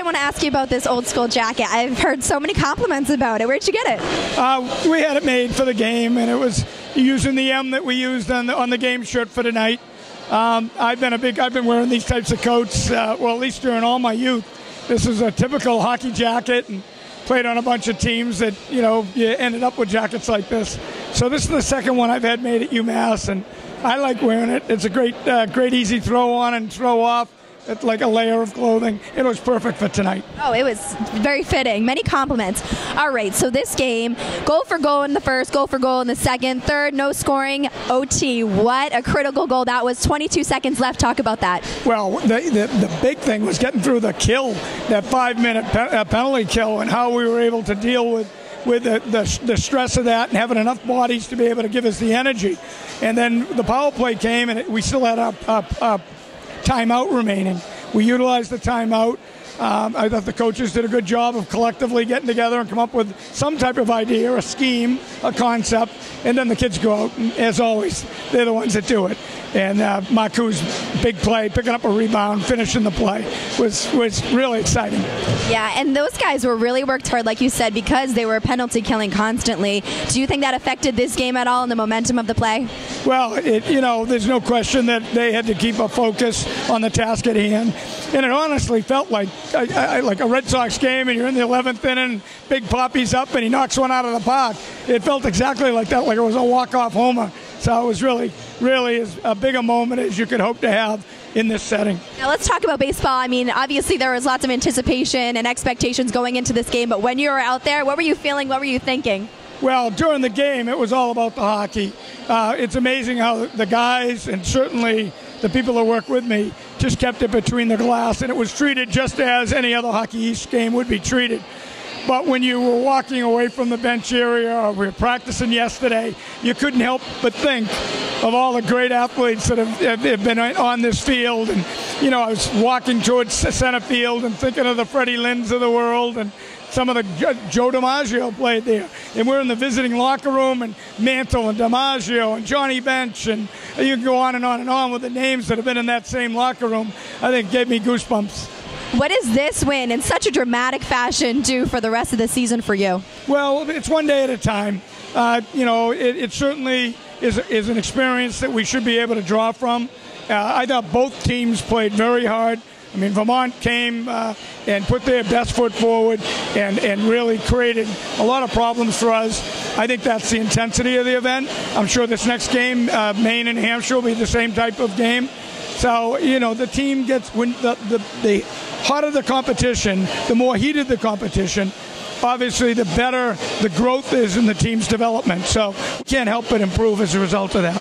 want to ask you about this old school jacket. I've heard so many compliments about it. Where'd you get it? We had it made for the game, and it was using the M that we used on the game shirt for tonight. I've been wearing these types of coats, well, at least during all my youth. This is a typical hockey jacket, and played on a bunch of teams that, you ended up with jackets like this. So this is the second one I've had made at UMass, and I like wearing it. It's a great easy throw on and throw off. It's like a layer of clothing. It was perfect for tonight. Oh, it was very fitting. Many compliments. All right, so this game, goal for goal in the first, goal for goal in the second, third, no scoring, OT. What a critical goal that was. 22 seconds left. Talk about that. Well, the big thing was getting through the kill, that 5-minute penalty kill, and how we were able to deal with the stress of that and having enough bodies to be able to give us the energy. And then the power play came, and we still had a timeout remaining. We utilized the timeout. I thought the coaches did a good job of collectively getting together and come up with some type of idea, a scheme, a concept, and then the kids go out, and as always, they're the ones that do it. And Maku's big play, picking up a rebound, finishing the play, was really exciting. Yeah, and those guys were really worked hard, like you said, because they were penalty killing constantly. Do you think that affected this game at all and the momentum of the play? Well, there's no question that they had to keep a focus on the task at hand. And it honestly felt like a Red Sox game, and you're in the 11th inning, Big Poppy's up, and he knocks one out of the park. It felt exactly like that, like it was a walk-off homer. So it was really as big a moment as you could hope to have in this setting. Now let's talk about baseball. I mean, obviously there was lots of anticipation and expectations going into this game, but when you were out there, what were you feeling? What were you thinking? Well, during the game, it was all about the hockey. It's amazing how the guys, and certainly the people that work with me, just kept it between the glass, and it was treated just as any other Hockey East game would be treated. But when you were walking away from the bench area, or we were practicing yesterday, you couldn't help but think of all the great athletes that have been on this field. And, I was walking towards center field and thinking of the Freddie Linds of the world, and some of the Joe DiMaggio played there. And we're in the visiting locker room, and Mantle and DiMaggio and Johnny Bench, and you can go on and on and on with the names that have been in that same locker room. I think gave me goosebumps. What does this win in such a dramatic fashion do for the rest of the season for you? Well, it's one day at a time. It certainly is an experience that we should be able to draw from. I thought both teams played very hard. I mean, Vermont came and put their best foot forward and really created a lot of problems for us. I think that's the intensity of the event. I'm sure this next game, Maine and Hampshire, will be the same type of game. So, the team gets, when the hotter the competition, the more heated the competition, obviously the better the growth is in the team's development. So we can't help but improve as a result of that.